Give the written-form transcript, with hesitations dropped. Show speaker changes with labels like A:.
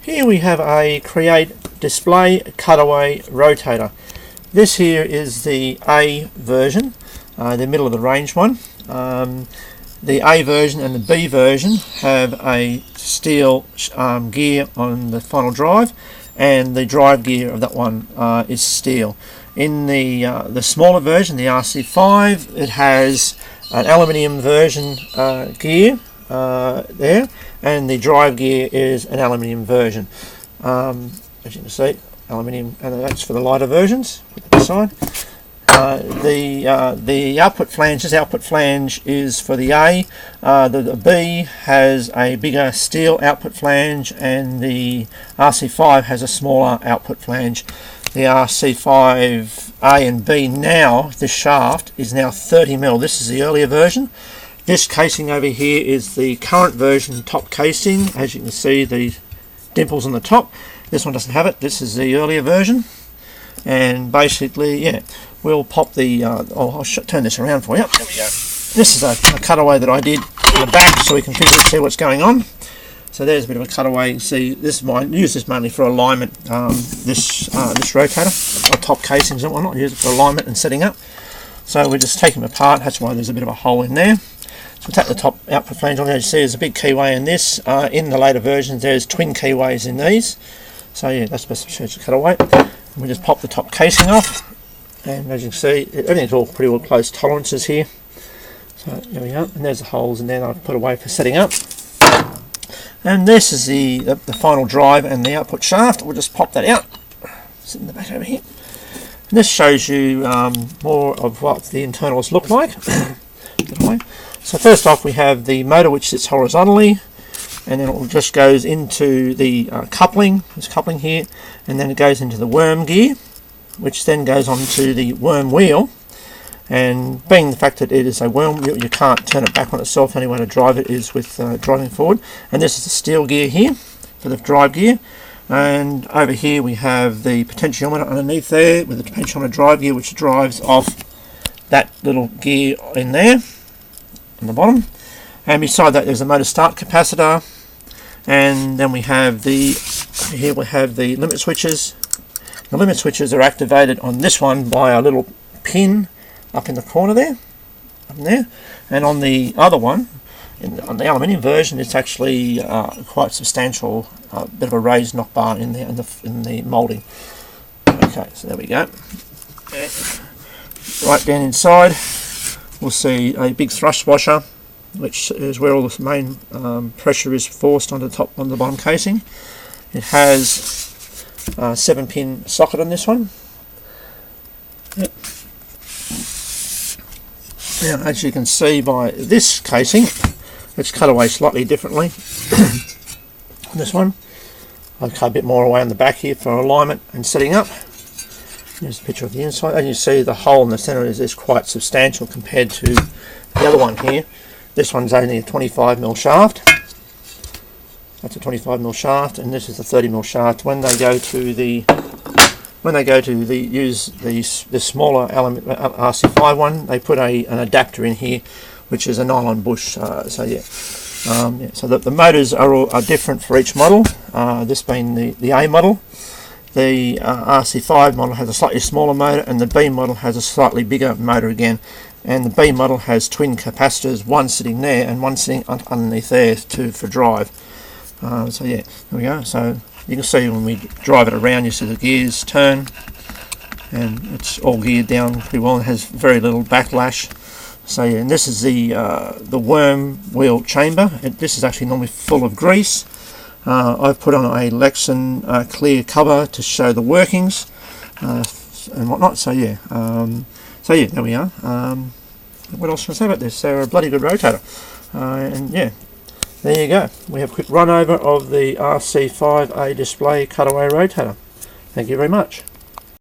A: Here we have a Create Display Cutaway Rotator. This here is the A version, the middle of the range one. The A version and the B version have a steel gear on the final drive, and the drive gear of that one is steel. In the smaller version, the RC5, it has an aluminium version gear there, and the drive gear is an aluminium version. As you can see, aluminium, and that's for the lighter versions. Put that aside. The output flange, this output flange is for the A. The B has a bigger steel output flange, and the RC5 has a smaller output flange. The RC5 A and B now, this shaft is now 30mm. This is the earlier version. This casing over here is the current version top casing. As you can see, the dimples on the top. This one doesn't have it. This is the earlier version. And basically, yeah, we'll pop the I'll turn this around for you. There we go. This is a cutaway that I did in the back, so we can visually see what's going on. So there's a bit of a cutaway. You can see this is use this mainly for alignment. This rotator, or top casings and whatnot, use it for alignment and setting up. So we're just taking them apart. That's why there's a bit of a hole in there. So we'll take the top output flange on there. You see there's a big keyway in this. In the later versions, there's twin keyways in these. So yeah, that's best to cut away. And we just pop the top casing off, and as you can see, everything's all pretty well close tolerances here. So there we go, and there's the holes in there that I've put away for setting up. And this is the final drive and the output shaft. We'll just pop that out. Sit in the back over here. And this shows you more of what the internals look like. So first off, we have the motor, which sits horizontally, and then it just goes into the coupling, this coupling here, and then it goes into the worm gear, which then goes onto the worm wheel. And being the fact that it is a worm, you can't turn it back on itself. The only way to drive it is with driving forward. And this is the steel gear here for the drive gear. And over here we have the potentiometer underneath there with the potentiometer drive gear, which drives off that little gear in there on the bottom. And beside that there's a motor start capacitor. And then we have here we have the limit switches. The limit switches are activated on this one by a little pin up in the corner there, and on the other one, on the aluminium version, it's actually quite substantial, bit of a raised knock bar in there in the moulding. Okay, so there we go. Right down inside, we'll see a big thrust washer, which is where all the main pressure is forced on the bottom casing. It has a 7-pin socket on this one. Yep. Now, as you can see by this casing, it's cut away slightly differently. This one, I've cut a bit more away on the back here for alignment and setting up. Here's a picture of the inside. As you see, the hole in the centre is quite substantial compared to the other one here. This one's only a 25mm shaft. That's a 25mm shaft, and this is a 30mm shaft. When they go to use the smaller RC5 one, they put an adapter in here, which is a nylon bush. So yeah, so the motors are different for each model. This being the A model, the RC5 model has a slightly smaller motor, and the B model has a slightly bigger motor again. And the B model has twin capacitors, one sitting there and one sitting underneath there for drive. So yeah, there we go. So you can see when we drive it around, you see the gears turn, and it's all geared down pretty well and has very little backlash. So yeah, and this is the worm wheel chamber. This is actually normally full of grease. I've put on a Lexan clear cover to show the workings and whatnot. So yeah, there we are. What else can I say about this? They're a bloody good rotator, and yeah. There you go. We have a quick run over of the RC5A display cutaway rotator. Thank you very much.